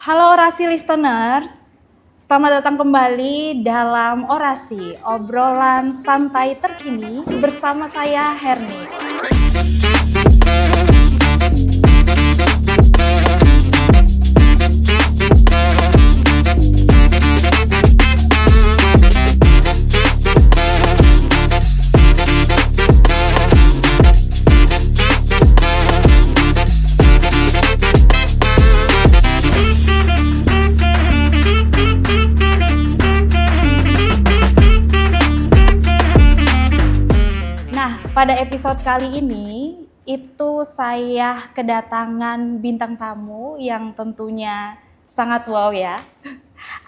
Halo orasi listeners, selamat datang kembali dalam orasi obrolan santai terkini bersama saya Herni. Pada episode kali ini, itu saya kedatangan bintang tamu yang tentunya sangat wow ya.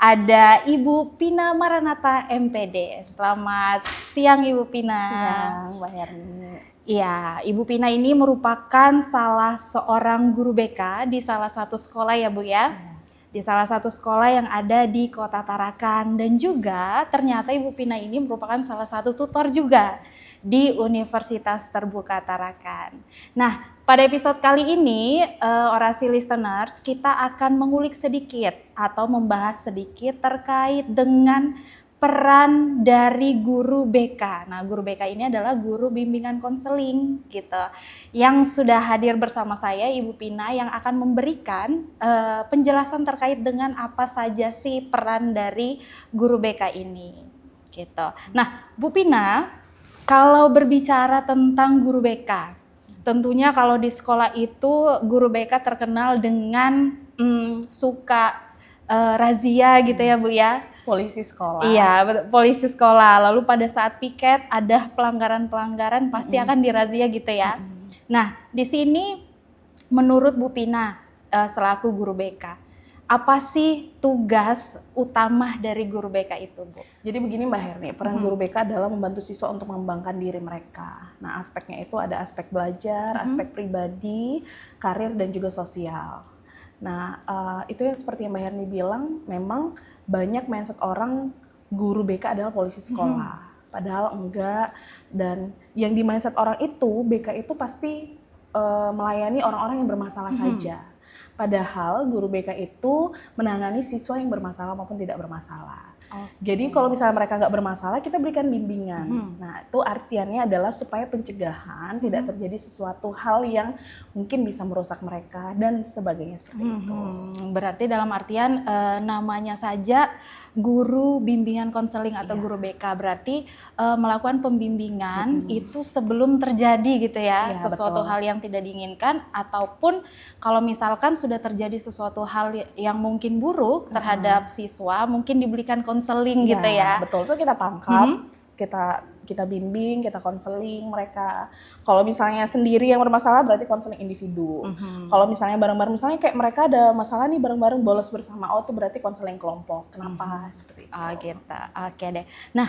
Ada Ibu Pina Maranatha MPD. Selamat siang Ibu Pina. Siang, Mbak Herni. Iya, Ibu Pina ini merupakan salah seorang guru BK di salah satu sekolah ya Bu ya. Di salah satu sekolah yang ada di Kota Tarakan, dan juga ternyata Ibu Pina ini merupakan salah satu tutor juga di Universitas Terbuka Tarakan. Nah, pada episode kali ini, orasi listeners, kita akan mengulik sedikit atau membahas sedikit terkait dengan peran dari guru BK. Nah, guru BK ini adalah guru bimbingan konseling gitu. Yang sudah hadir bersama saya Ibu Pina yang akan memberikan penjelasan terkait dengan apa saja sih peran dari guru BK ini gitu. Nah, Bu Pina, kalau berbicara tentang guru BK, tentunya kalau di sekolah itu guru BK terkenal dengan suka razia gitu ya Bu ya. Polisi sekolah. Iya, betul, polisi sekolah. Lalu pada saat piket ada pelanggaran-pelanggaran pasti akan dirazia gitu ya. Nah, di sini menurut Bu Pina selaku guru BK, apa sih tugas utama dari guru BK itu, Bu? Jadi begini Mbak Herni, peran guru BK adalah membantu siswa untuk mengembangkan diri mereka. Nah, aspeknya itu ada aspek belajar, aspek pribadi, karir, dan juga sosial. Nah, itu yang seperti yang Mbak Herni bilang, memang banyak mindset orang guru BK adalah polisi sekolah. Padahal enggak, dan yang di mindset orang itu, BK itu pasti melayani orang-orang yang bermasalah saja. Padahal guru BK itu menangani siswa yang bermasalah maupun tidak bermasalah. Jadi kalau misalnya mereka nggak bermasalah, kita berikan bimbingan. Nah, itu artiannya adalah supaya pencegahan tidak terjadi sesuatu hal yang mungkin bisa merusak mereka dan sebagainya seperti itu. Berarti dalam artian namanya saja guru bimbingan konseling atau guru BK, berarti melakukan pembimbingan itu sebelum terjadi gitu ya, sesuatu hal yang tidak diinginkan, ataupun kalau misalkan sudah terjadi sesuatu hal yang mungkin buruk terhadap siswa, mungkin diberikan konseling gitu ya. Betul, itu kita tangkap, kita bimbing, kita konseling mereka. Kalau misalnya sendiri yang bermasalah berarti konseling individu. Kalau misalnya bareng-bareng, misalnya kayak mereka ada masalah nih bareng-bareng bolos bersama, itu berarti konseling kelompok. Kenapa? Seperti itu. Oh gitu, oke deh. Nah,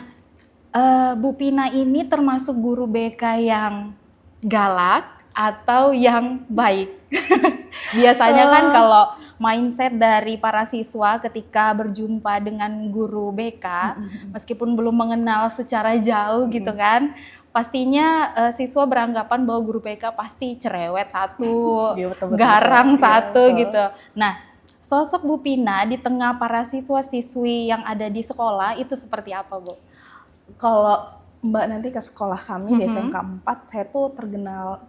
Bu Pina ini termasuk guru BK yang galak atau yang baik? Biasanya kan kalau mindset dari para siswa ketika berjumpa dengan guru BK, meskipun belum mengenal secara jauh gitu kan, pastinya siswa beranggapan bahwa guru BK pasti cerewet satu, garang satu gitu. Nah, sosok Bu Pina di tengah para siswa-siswi yang ada di sekolah itu seperti apa, Bu? Kalau Mbak nanti ke sekolah kami di SMK 4, saya tuh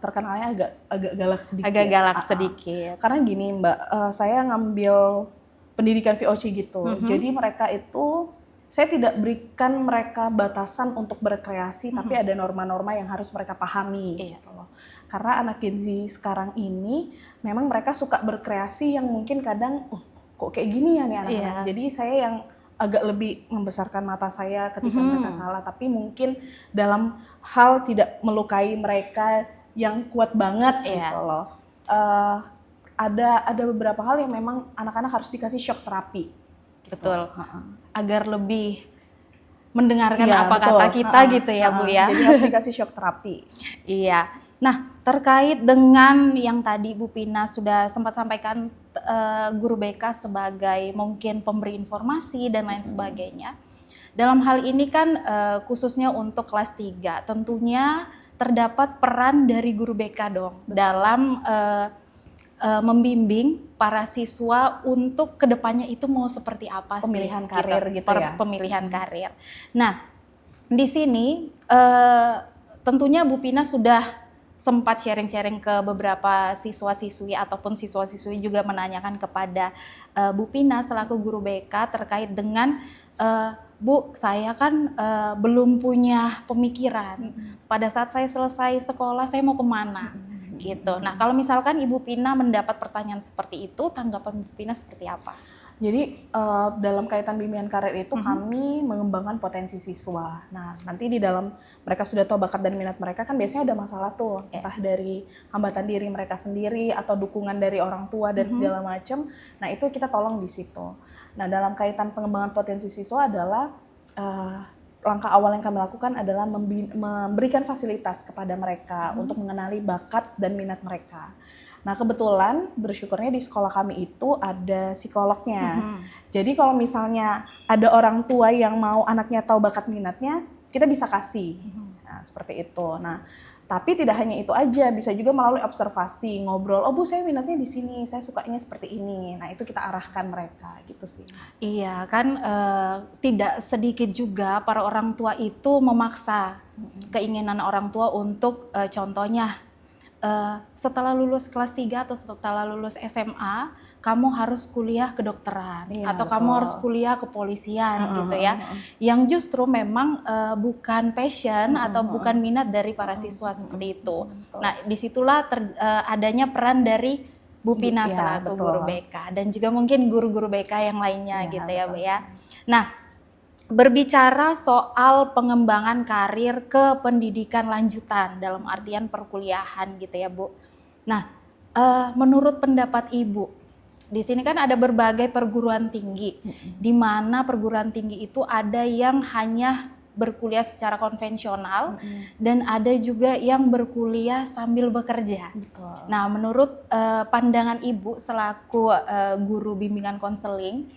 terkenalnya agak galak sedikit. Agak galak sedikit. Karena gini Mbak, saya ngambil pendidikan VOC gitu. Jadi mereka itu, saya tidak berikan mereka batasan untuk berkreasi, tapi ada norma-norma yang harus mereka pahami. Gitu loh. Karena anak Gen Z sekarang ini, memang mereka suka berkreasi yang mungkin kadang, kok kayak gini ya nih anak-anak. Jadi saya yang agak lebih membesarkan mata saya ketika mereka salah, tapi mungkin dalam hal tidak melukai mereka yang kuat banget gitu loh. Ada beberapa hal yang memang anak-anak harus dikasih shock terapi. Gitu. Betul. Agar lebih mendengarkan apa kata kita gitu ya Bu ya. Jadi harus dikasih shock terapi. Iya. Nah, terkait dengan yang tadi Bu Pina sudah sempat sampaikan, guru BK sebagai mungkin pemberi informasi dan lain sebagainya. Dalam hal ini kan khususnya untuk kelas 3, tentunya terdapat peran dari guru BK dong dalam membimbing para siswa untuk kedepannya itu mau seperti apa sih. Pemilihan karir gitu ya? Pemilihan karir. Nah, di sini tentunya Bu Pina sudah sempat sharing-sharing ke beberapa siswa-siswi ataupun siswa-siswi juga menanyakan kepada Bu Pina selaku guru BK terkait dengan Bu, saya kan belum punya pemikiran. Pada saat saya selesai sekolah, saya mau kemana? Gitu. Nah, kalau misalkan Ibu Pina mendapat pertanyaan seperti itu, tanggapan Bu Pina seperti apa? Jadi dalam kaitan bimbingan karir itu kami mengembangkan potensi siswa. Nah, nanti di dalam mereka sudah tahu bakat dan minat mereka kan biasanya ada masalah tuh, entah dari hambatan diri mereka sendiri atau dukungan dari orang tua dan segala macam. Nah, itu kita tolong di situ. Nah, dalam kaitan pengembangan potensi siswa adalah langkah awal yang kami lakukan adalah memberikan fasilitas kepada mereka untuk mengenali bakat dan minat mereka. Nah, kebetulan bersyukurnya di sekolah kami itu ada psikolognya. Jadi kalau misalnya ada orang tua yang mau anaknya tahu bakat minatnya, kita bisa kasih. Nah, seperti itu. Nah, tapi tidak hanya itu aja, bisa juga melalui observasi, ngobrol, oh Bu saya minatnya di sini, saya sukanya seperti ini. Nah, itu kita arahkan mereka gitu sih. Iya, kan tidak sedikit juga para orang tua itu memaksa keinginan orang tua untuk contohnya setelah lulus kelas 3 atau setelah lulus SMA, kamu harus kuliah kedokteran atau betul. kamu harus kuliah kepolisian gitu ya. Yang justru memang bukan passion atau bukan minat dari para siswa seperti itu. Betul. Nah, disitulah adanya peran dari Bu Pina selaku guru BK dan juga mungkin guru-guru BK yang lainnya gitu ya, Bu ya. Nah, berbicara soal pengembangan karir ke pendidikan lanjutan dalam artian perkuliahan gitu ya, Bu. Nah, menurut pendapat Ibu, di sini kan ada berbagai perguruan tinggi, di mana perguruan tinggi itu ada yang hanya berkuliah secara konvensional dan ada juga yang berkuliah sambil bekerja. Betul. Nah, menurut pandangan Ibu selaku guru bimbingan konseling,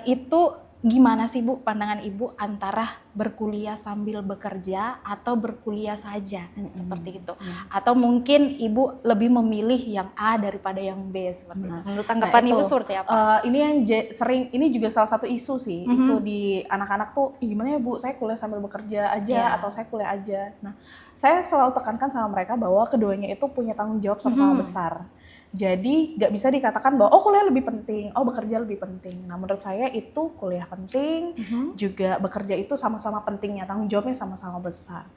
itu gimana sih Bu pandangan Ibu antara berkuliah sambil bekerja atau berkuliah saja seperti itu? Atau mungkin Ibu lebih memilih yang A daripada yang B seperti itu? Menurut tanggapan Ibu seperti apa? Ini yang sering, ini juga salah satu isu sih, isu di anak-anak tuh, gimana ya Bu, saya kuliah sambil bekerja aja atau saya kuliah aja. Nah, saya selalu tekankan sama mereka bahwa keduanya itu punya tanggung jawab sama-sama besar. Jadi nggak bisa dikatakan bahwa oh kuliah lebih penting, oh bekerja lebih penting. Nah menurut saya itu kuliah penting, juga bekerja itu sama-sama pentingnya, tanggung jawabnya sama-sama besar.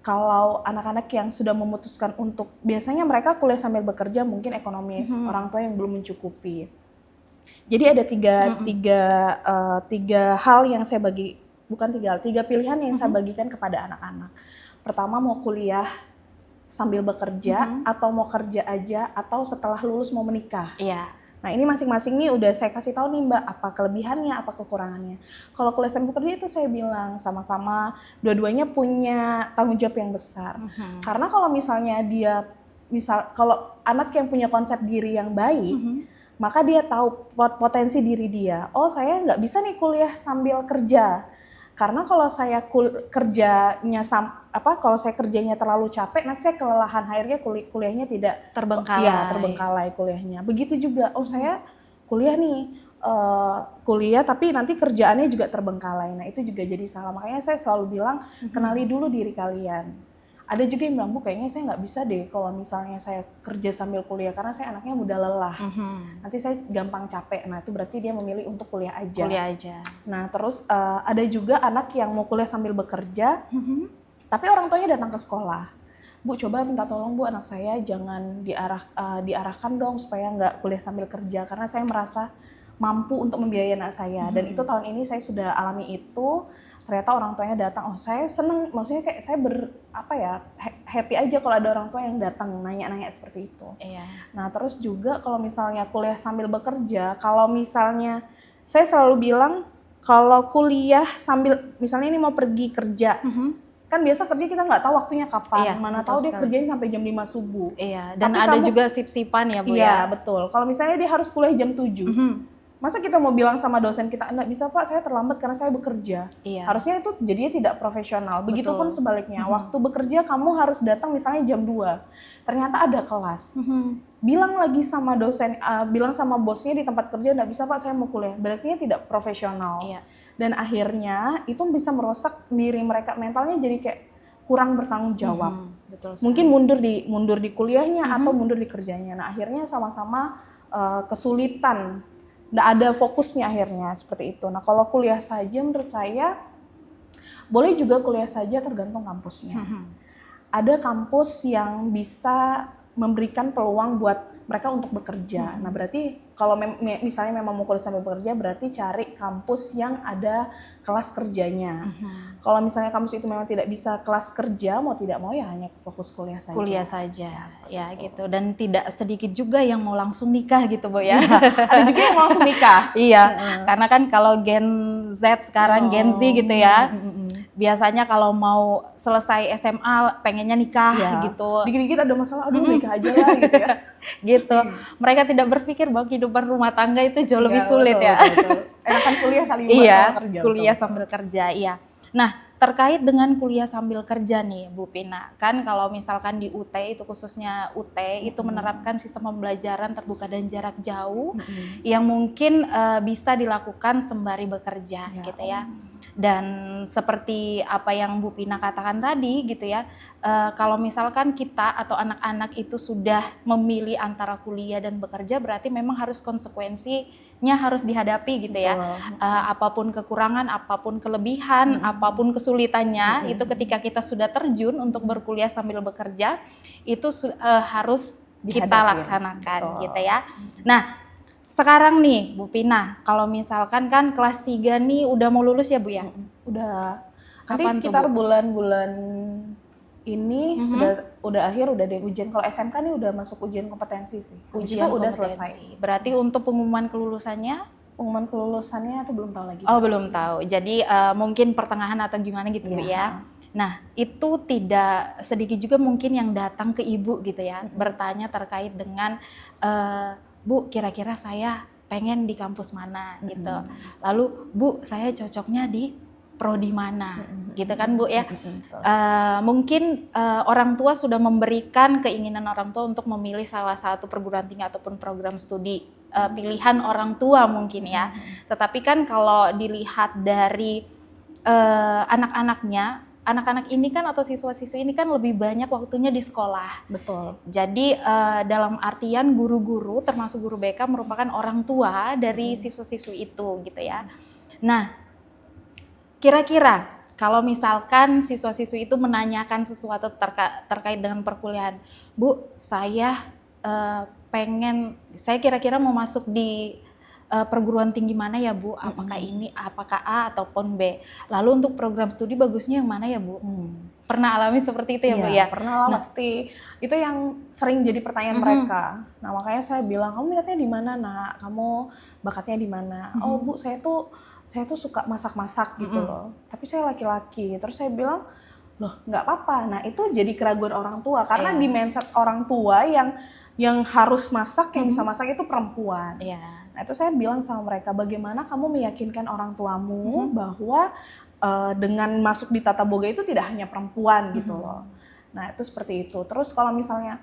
Kalau anak-anak yang sudah memutuskan untuk, biasanya mereka kuliah sambil bekerja mungkin ekonomi orang tua yang belum mencukupi. Jadi ada tiga hal yang saya bagi, bukan tiga pilihan yang saya bagikan kepada anak-anak. Pertama mau kuliah sambil bekerja atau mau kerja aja atau setelah lulus mau menikah. Iya. Nah ini masing-masing nih udah saya kasih tahu nih Mbak apa kelebihannya, apa kekurangannya. Kalau kuliah sambil bekerja itu saya bilang sama-sama dua-duanya punya tanggung jawab yang besar. Karena kalau misalnya kalau anak yang punya konsep diri yang baik, maka dia tahu potensi diri dia. Oh saya nggak bisa nih kuliah sambil kerja. Karena kalau saya kalau saya kerjanya terlalu capek, nanti saya kelelahan, akhirnya kuliahnya tidak terbengkalai. Iya, terbengkalai kuliahnya. Begitu juga, oh saya kuliah nih, kuliah tapi nanti kerjaannya juga terbengkalai. Nah itu juga jadi salah. Makanya saya selalu bilang, kenali dulu diri kalian. Ada juga yang bilang, Bu kayaknya saya nggak bisa deh kalau misalnya saya kerja sambil kuliah karena saya anaknya mudah lelah. Nanti saya gampang capek. Nah itu berarti dia memilih untuk kuliah aja. Nah terus ada juga anak yang mau kuliah sambil bekerja, tapi orang tuanya datang ke sekolah. Bu coba minta tolong Bu anak saya jangan diarahkan dong supaya nggak kuliah sambil kerja karena saya merasa mampu untuk membiayai anak saya. Dan itu tahun ini saya sudah alami itu. Ternyata orang tuanya datang, oh saya seneng, maksudnya kayak saya happy aja kalau ada orang tua yang datang nanya-nanya seperti itu. Iya. Nah terus juga kalau misalnya kuliah sambil bekerja, kalau misalnya saya selalu bilang kalau kuliah sambil, misalnya ini mau pergi kerja, kan biasa kerja kita nggak tahu waktunya kapan, mana tahu dia kerjain sampai jam 5 subuh. Iya, dan tapi ada juga sip-sipan ya Bu ya? Iya betul, kalau misalnya dia harus kuliah jam 7, Masa kita mau bilang sama dosen kita, enggak bisa Pak, saya terlambat karena saya bekerja. Iya. Harusnya itu jadinya tidak profesional. Begitupun Betul. sebaliknya, waktu bekerja kamu harus datang misalnya jam 2. Ternyata ada kelas. Bilang lagi sama dosen, bilang sama bosnya di tempat kerja, enggak bisa Pak, saya mau kuliah. Berarti tidak profesional. Iya. Dan akhirnya itu bisa merusak diri mereka, mentalnya jadi kayak kurang bertanggung jawab. Betul sekali. Mungkin mundur di kuliahnya atau mundur di kerjanya. Nah, akhirnya sama-sama kesulitan. Nggak ada fokusnya akhirnya seperti itu. Nah, kalau kuliah saja menurut saya boleh juga kuliah saja tergantung kampusnya. Ada kampus yang bisa memberikan peluang buat mereka untuk bekerja. Nah, berarti kalau misalnya memang mau kuliah sambil bekerja, berarti cari kampus yang ada kelas kerjanya. Kalau misalnya kampus itu memang tidak bisa kelas kerja, mau tidak mau ya hanya fokus kuliah saja. Kuliah saja, ya itu. gitu. Dan tidak sedikit juga yang mau langsung nikah gitu Bu ya. Ada juga yang mau langsung nikah. Iya, karena kan kalau Gen Z sekarang, Gen Z gitu ya, biasanya kalau mau selesai SMA pengennya nikah gitu. Dikit-dikit ada masalah, aduh nikah aja lah gitu ya. Gitu. Mereka tidak berpikir bahwa kehidupan rumah tangga itu jauh lebih sulit ya. Betul. Enakan kuliah kali Iya, sama kerja. kuliah sambil kerja, iya. Nah, terkait dengan kuliah sambil kerja nih Bu Pina, kan kalau misalkan di UT itu khususnya UT itu menerapkan sistem pembelajaran terbuka dan jarak jauh yang mungkin bisa dilakukan sembari bekerja gitu ya. Dan seperti apa yang Bu Pina katakan tadi gitu ya, kalau misalkan kita atau anak-anak itu sudah memilih antara kuliah dan bekerja, berarti memang harus konsekuensinya harus dihadapi gitu ya. Apapun kekurangan, apapun kelebihan, apapun kesulitannya, itu ketika kita sudah terjun untuk berkuliah sambil bekerja, itu harus kita laksanakan gitu ya. Nah, sekarang nih Bu Pina, kalau misalkan kan kelas 3 nih udah mau lulus ya Bu ya? Udah. Nanti Kapan sekitar tuh, Bu? bulan-bulan ini udah akhir, udah ada ujian. Kalau SMK nih udah masuk ujian kompetensi sih. Ujian itu udah kompetensi. selesai. Berarti untuk pengumuman kelulusannya? Pengumuman kelulusannya tuh belum tahu lagi. Oh, belum tahu. Jadi mungkin pertengahan atau gimana gitu Bu ya. Nah, itu tidak sedikit juga mungkin yang datang ke Ibu gitu ya, bertanya terkait dengan Bu, kira-kira saya pengen di kampus mana gitu. Lalu, Bu, saya cocoknya di prodi mana gitu kan Bu ya. Mungkin orang tua sudah memberikan keinginan orang tua untuk memilih salah satu perguruan tinggi ataupun program studi pilihan orang tua mungkin ya. Tetapi kan kalau dilihat dari anak-anak ini kan atau siswa-siswi ini kan lebih banyak waktunya di sekolah. Betul. Jadi dalam artian guru-guru termasuk guru BK merupakan orang tua dari siswa-siswi itu gitu ya. Nah, kira-kira kalau misalkan siswa-siswi itu menanyakan sesuatu terkait dengan perkuliahan, Bu, saya saya kira-kira mau masuk di perguruan tinggi mana ya Bu? Apakah ini, apakah A ataupun B? Lalu untuk program studi bagusnya yang mana ya Bu? Pernah alami seperti itu ya Bu ya? Pernah lah pasti. Itu yang sering jadi pertanyaan mereka. Nah, makanya saya bilang, kamu minatnya di mana Nak? Kamu bakatnya di mana? Oh Bu, saya tuh suka masak-masak gitu loh. Tapi saya laki-laki. Terus saya bilang, loh nggak apa-apa. Nah, itu jadi keraguan orang tua. Karena di mindset orang tua yang harus masak, yang bisa masak itu perempuan. Nah, itu saya bilang sama mereka, bagaimana kamu meyakinkan orang tuamu bahwa dengan masuk di tata boga itu tidak hanya perempuan gitu loh. Nah, itu seperti itu. Terus kalau misalnya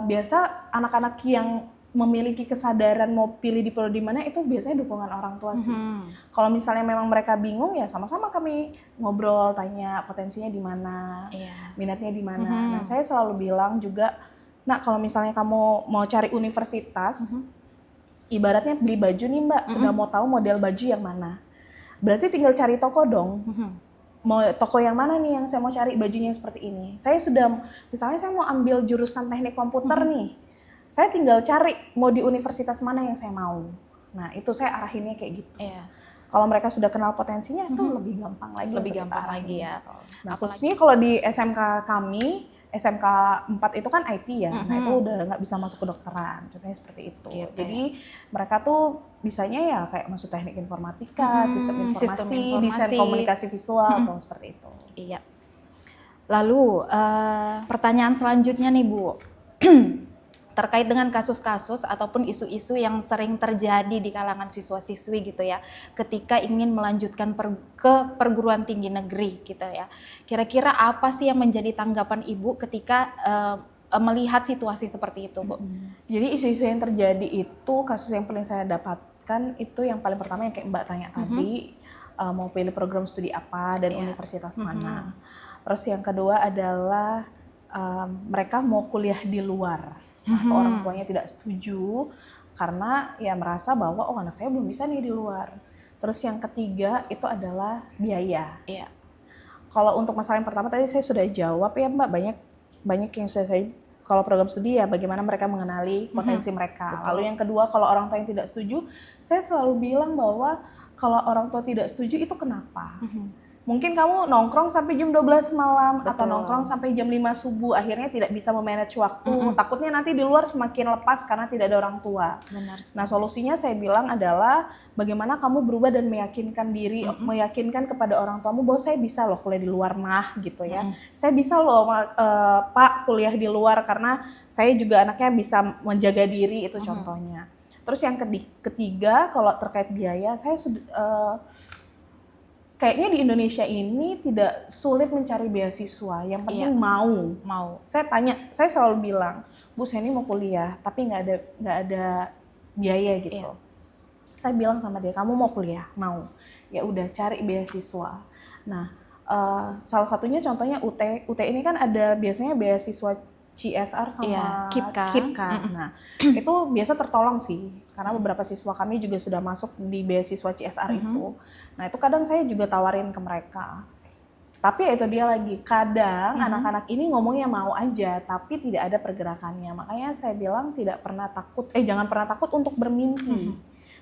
biasa anak-anak yang memiliki kesadaran mau pilih di prodi mana, itu biasanya dukungan orang tua sih. Kalau misalnya memang mereka bingung, ya sama-sama kami ngobrol, tanya potensinya di mana, minatnya di mana. Nah, saya selalu bilang juga, nah kalau misalnya kamu mau cari universitas, ibaratnya beli baju nih Mbak, sudah mau tahu model baju yang mana. Berarti tinggal cari toko dong. Mau toko yang mana nih yang saya mau cari bajunya seperti ini. Saya sudah, misalnya saya mau ambil jurusan teknik komputer nih. Saya tinggal cari mau di universitas mana yang saya mau. Nah, itu saya arahinnya kayak gitu. Kalau mereka sudah kenal potensinya, itu lebih gampang lagi. Lebih gampang lagi ya. Nah, khususnya kalau di SMK kami, SMK 4 itu kan IT ya, nah itu udah nggak bisa masuk ke dokteran, contohnya seperti itu. Jadi mereka tuh bisanya ya kayak masuk teknik informatika, sistem informasi, desain komunikasi visual, atau seperti itu. Iya. Lalu pertanyaan selanjutnya nih Bu, terkait dengan kasus-kasus ataupun isu-isu yang sering terjadi di kalangan siswa-siswi gitu ya, ketika ingin melanjutkan ke perguruan tinggi negeri gitu ya. Kira-kira apa sih yang menjadi tanggapan Ibu ketika melihat situasi seperti itu, Bu? Jadi isu-isu yang terjadi itu, kasus yang paling saya dapatkan itu yang paling pertama yang kayak Mbak tanya tadi, mau pilih program studi apa dan universitas mana. Terus yang kedua adalah mereka mau kuliah di luar. Atau orang tuanya tidak setuju karena ya merasa bahwa anak saya belum bisa nih di luar. Terus yang ketiga itu adalah biaya. Iya. Kalau untuk masalah yang pertama tadi saya sudah jawab ya Mbak, banyak yang sudah saya, kalau program studi ya bagaimana mereka mengenali potensi mereka. Lalu yang kedua, kalau orang tua yang tidak setuju, saya selalu bilang bahwa kalau orang tua tidak setuju itu kenapa? Mungkin kamu nongkrong sampai jam 12 malam atau nongkrong sampai jam 5 subuh, akhirnya tidak bisa memanage waktu. Takutnya nanti di luar semakin lepas karena tidak ada orang tua. Benar. Nah, solusinya saya bilang adalah bagaimana kamu berubah dan meyakinkan diri, meyakinkan kepada orang tuamu bahwa saya bisa loh kuliah di luar mah gitu ya. Saya bisa loh Pak kuliah di luar karena saya juga anaknya bisa menjaga diri, itu contohnya. Terus yang ketiga, kalau terkait biaya, saya sudah kayaknya di Indonesia ini tidak sulit mencari beasiswa, yang penting mau. Saya selalu bilang, Bu saya ini mau kuliah, tapi nggak ada biaya gitu. Saya bilang sama dia, kamu mau kuliah, mau, ya udah cari beasiswa. Nah, salah satunya contohnya UT ini kan ada biasanya beasiswa CSR sama KIPKA. Nah, itu biasa tertolong sih, karena beberapa siswa kami juga sudah masuk di beasiswa CSR itu. Nah, itu kadang saya juga tawarin ke mereka. Tapi ya itu dia lagi, kadang anak-anak ini ngomongnya mau aja, tapi tidak ada pergerakannya. Makanya saya bilang jangan pernah takut untuk bermimpi.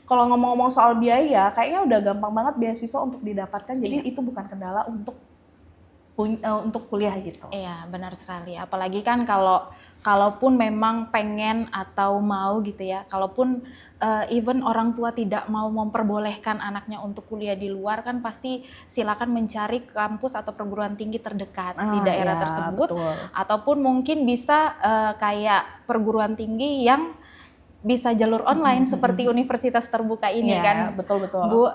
Kalau ngomong-ngomong soal biaya, kayaknya udah gampang banget beasiswa untuk didapatkan, jadi itu bukan kendala untuk kuliah gitu. Iya, benar sekali. Apalagi kan kalaupun memang pengen atau mau gitu ya, kalaupun even orang tua tidak mau memperbolehkan anaknya untuk kuliah di luar, kan pasti silakan mencari kampus atau perguruan tinggi terdekat di daerah tersebut. Betul. Ataupun mungkin bisa kayak perguruan tinggi yang bisa jalur online seperti universitas terbuka ini kan. Betul. Bu,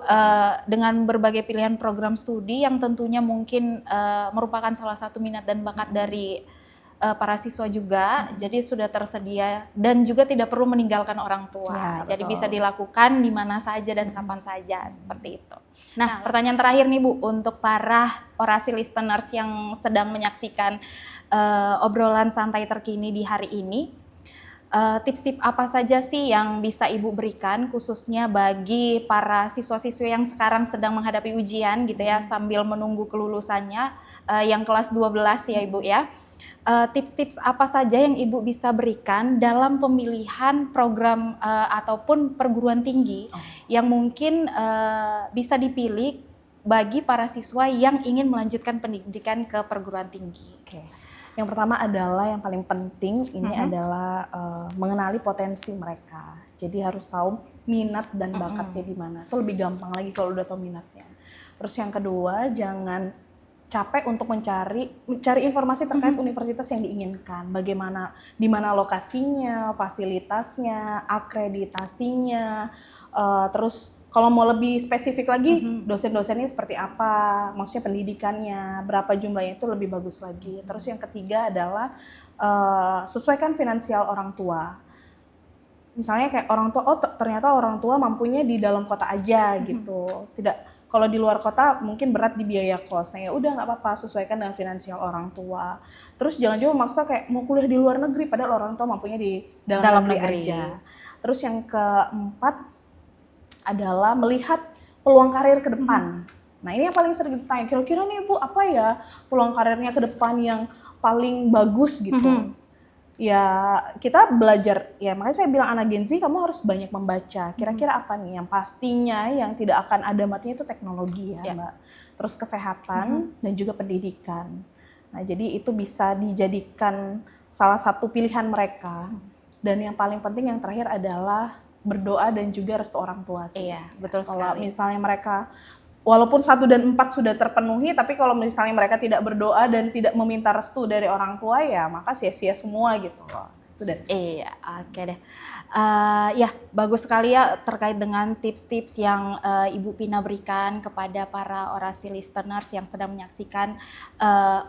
dengan berbagai pilihan program studi yang tentunya mungkin merupakan salah satu minat dan bakat dari para siswa juga, jadi sudah tersedia dan juga tidak perlu meninggalkan orang tua. Jadi bisa dilakukan di mana saja dan kapan saja, seperti itu. Nah, pertanyaan terakhir nih Bu, untuk para orasi listeners yang sedang menyaksikan obrolan santai terkini di hari ini, tips-tips apa saja sih yang bisa Ibu berikan khususnya bagi para siswa-siswi yang sekarang sedang menghadapi ujian gitu ya, sambil menunggu kelulusannya yang kelas 12 ya Ibu ya. Tips-tips apa saja yang Ibu bisa berikan dalam pemilihan program ataupun perguruan tinggi yang mungkin bisa dipilih bagi para siswa yang ingin melanjutkan pendidikan ke perguruan tinggi? Yang pertama adalah yang paling penting ini adalah mengenali potensi mereka. Jadi harus tahu minat dan bakatnya di mana. Itu lebih gampang lagi kalau udah tahu minatnya. Terus yang kedua, jangan capek untuk mencari informasi terkait universitas yang diinginkan. Bagaimana, di mana lokasinya, fasilitasnya, akreditasinya, terus kalau mau lebih spesifik lagi, dosen-dosennya seperti apa, maksudnya pendidikannya, berapa jumlahnya, itu lebih bagus lagi. Terus yang ketiga adalah sesuaikan finansial orang tua. Misalnya kayak orang tua, ternyata orang tua mampunya di dalam kota aja gitu. Tidak, kalau di luar kota mungkin berat di biaya kos. Nah ya udah nggak apa-apa, sesuaikan dengan finansial orang tua. Terus jangan juga maksa kayak mau kuliah di luar negeri, padahal orang tua mampunya di dalam negeri aja. Terus yang keempat adalah melihat peluang karir ke depan. Nah ini yang paling sering ditanya, kira-kira nih Bu apa ya peluang karirnya ke depan yang paling bagus gitu. Ya kita belajar, ya makanya saya bilang anak Gen Z kamu harus banyak membaca. Kira-kira apa nih yang pastinya yang tidak akan ada matinya itu teknologi ya Mbak. Terus kesehatan dan juga pendidikan. Nah jadi itu bisa dijadikan salah satu pilihan mereka. Dan yang paling penting yang terakhir adalah berdoa dan juga restu orang tua sih. Iya, betul sekali. Kalau misalnya mereka, walaupun 1 dan 4 sudah terpenuhi, tapi kalau misalnya mereka tidak berdoa dan tidak meminta restu dari orang tua, ya maka sia-sia semua gitu loh. Sudah. Iya, oke deh. Ya, bagus sekali ya terkait dengan tips-tips yang Ibu Pina berikan kepada para orasi listeners yang sedang menyaksikan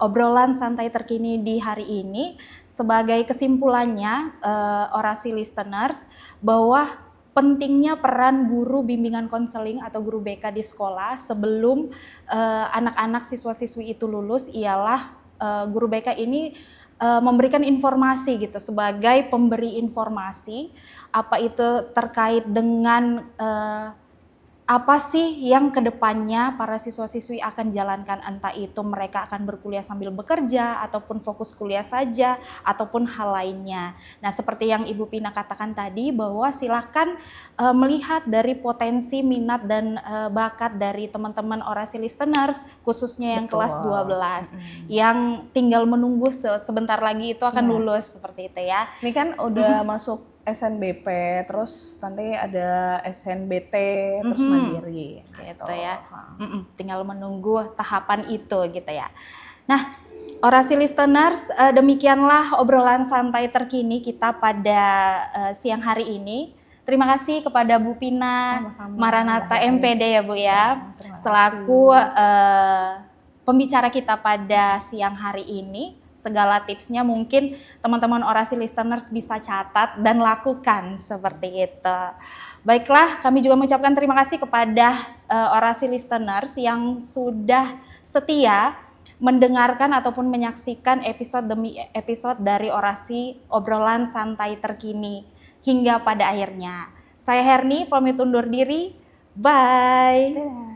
obrolan santai terkini di hari ini. Sebagai kesimpulannya, orasi listeners, bahwa pentingnya peran guru bimbingan konseling atau guru BK di sekolah sebelum anak-anak siswa-siswi itu lulus ialah guru BK ini memberikan informasi gitu sebagai pemberi informasi, apa itu terkait dengan apa sih yang kedepannya para siswa-siswi akan jalankan, entah itu mereka akan berkuliah sambil bekerja ataupun fokus kuliah saja ataupun hal lainnya. Nah, seperti yang Ibu Pina katakan tadi bahwa silahkan melihat dari potensi minat dan bakat dari teman-teman orasi listeners khususnya yang kelas 12 yang tinggal menunggu sebentar lagi itu akan lulus seperti itu ya. Ini kan udah masuk SNBP, terus nanti ada SNBT, terus mandiri. Gitu ya. Tinggal menunggu tahapan itu gitu ya. Nah, orasi listeners, demikianlah obrolan santai terkini kita pada siang hari ini. Terima kasih kepada Bu Pina Maranatha MPD ya Bu ya, selaku pembicara kita pada siang hari ini. Segala tipsnya mungkin teman-teman orasi listeners bisa catat dan lakukan seperti itu. Baiklah, kami juga mengucapkan terima kasih kepada orasi listeners yang sudah setia mendengarkan ataupun menyaksikan episode demi episode dari orasi obrolan santai terkini hingga pada akhirnya. Saya Herni, pamit undur diri. Bye.